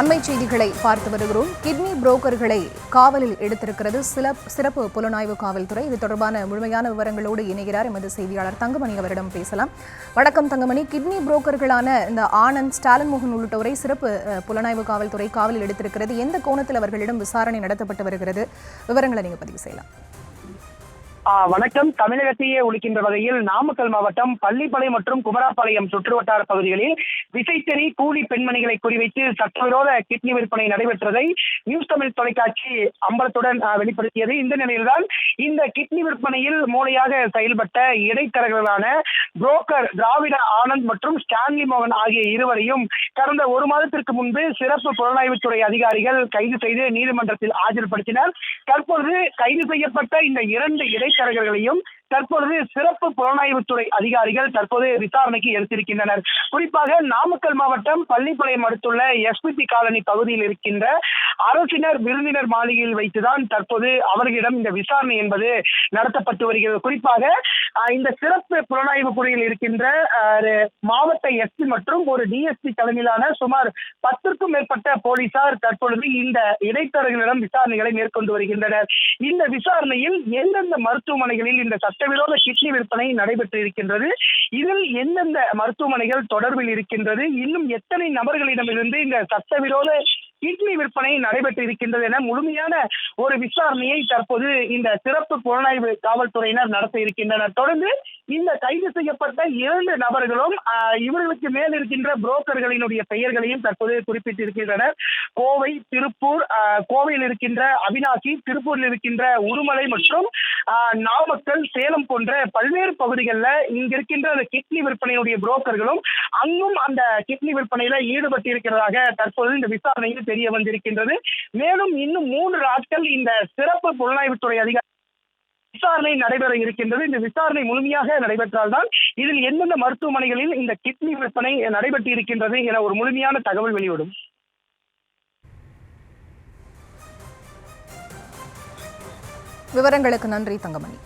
அண்மை செய்திகளை பார்த்து வருகிறோம். கிட்னி புரோக்கர்களை காவலில் எடுத்திருக்கிறது சிறப்பு புலனாய்வு காவல்துறை. இது தொடர்பான முழுமையான விவரங்களோடு இணைகிறார் எமது செய்தியாளர் தங்கமணி. அவரிடம் பேசலாம். வணக்கம் தங்கமணி. கிட்னி புரோக்கர்களான இந்த ஆனந்த், ஸ்டாலின் மோகன் உள்ளிட்டோரை சிறப்பு புலனாய்வு காவல்துறை காவலில் எடுத்திருக்கிறது. எந்த கோணத்தில் அவர்களிடம் விசாரணை நடத்தப்பட்டு வருகிறது? விவரங்களை நீங்க பதிவு செய்யலாம். வணக்கம். தமிழகத்தையே ஒழிக்கின்ற வகையில் நாமக்கல் மாவட்டம் பள்ளிப்பாளையம் மற்றும் குமராபாளையம் சுற்றுவட்டார பகுதிகளில் விசைத்தறி கூலி பெண்மணிகளை குறிவைத்து சட்டவிரோத கிட்னி விற்பனை நடைபெற்றதை நியூஸ் தமிழ் தொலைக்காட்சி அம்பலத்துடன் வெளிப்படுத்தியது. இந்த நிலையில்தான் இந்த கிட்னி விற்பனையில் மூளையாக செயல்பட்ட இடைத்தரகர்களான புரோக்கர் திராவிட ஆனந்த் மற்றும் ஸ்டான்லி மோகன் ஆகிய இருவரையும் கடந்த ஒரு மாதத்திற்கு முன்பு சிறப்பு புலனாய்வுத்துறை அதிகாரிகள் கைது செய்து நீதிமன்றத்தில் ஆஜர்படுத்தினர். தற்பொழுது கைது செய்யப்பட்ட இந்த இரண்டு இடைத்தரகர்களையும் தற்பொழுது சிறப்பு புலனாய்வுத்துறை அதிகாரிகள் தற்போது விசாரணைக்கு எடுத்திருக்கின்றனர். குறிப்பாக நாமக்கல் மாவட்டம் பள்ளிப்பாளையம் அடுத்துள்ள எஸ்பிபி காலனி பகுதியில் இருக்கின்ற அரசினர் விருந்தினர் மாளிகையில் வைத்துதான் தற்போது அவர்களிடம் இந்த விசாரணை என்பது நடத்தப்பட்டு வருகிறது. குறிப்பாக இந்த சிறப்பு புலனாய்வு குழுவில் இருக்கின்ற மாவட்ட எஸ்பி மற்றும் ஒரு டிஎஸ்பி தலைமையிலான சுமார் 10க்கும் மேற்பட்ட போலீசார் தற்பொழுது இந்த இடைத்தரகர்களிடம் விசாரணைகளை மேற்கொண்டு வருகின்றனர். இந்த விசாரணையில் எந்தெந்த மருத்துவமனைகளில் இந்த சட்டவிரோத கிட்னி விற்பனை நடைபெற்று இருக்கின்றது, இதில் எந்தெந்த மருத்துவமனைகள் தொடர்பில் இருக்கின்றது, இன்னும் எத்தனை நபர்களிடமிருந்து இந்த சட்டவிரோத கிட்னி விற்பனை நடைபெற்று இருக்கின்றது என முழுமையான ஒரு விசாரணையை தற்போது இந்த சிறப்பு புலனாய்வு காவல்துறையினர் நடத்த இருக்கின்றனர். தொடர்ந்து இந்த கைது செய்யப்பட்ட 2 நபர்களும் இவர்களுக்கு மேல் இருக்கின்ற புரோக்கர்களினுடைய பெயர்களையும் தற்போது குறிப்பிட்டிருக்கின்றனர். கோவை, திருப்பூர், கோவையில் இருக்கின்ற அவினாசி, திருப்பூரில் இருக்கின்ற உடுமலை மற்றும் நாமக்கல், சேலம் போன்ற பல்வேறு பகுதிகளில் இங்க இருக்கின்ற அந்த கிட்னி விற்பனையுடைய புரோக்கர்களும் அங்கும் அந்த கிட்னி விற்பனையில ஈடுபட்டு இருக்கிறதாக தற்போது இந்த விசாரணையில் தெரிய வந்திருக்கின்றது. மேலும் இன்னும் 3 நாட்கள் இந்த சிறப்பு புலனாய்வுத்துறை அதிகாரி விசாரணை நடைபெற இருக்கின்றது. இந்த விசாரணை முழுமையாக நடைபெற்றால்தான் இதில் எந்தெந்த மருத்துவமனைகளில் இந்த கிட்னி விற்பனை நடைபெற்று இருக்கின்றது என ஒரு முழுமையான தகவல் வெளியிடும். விவரங்களுக்கு நன்றி தங்கமணி.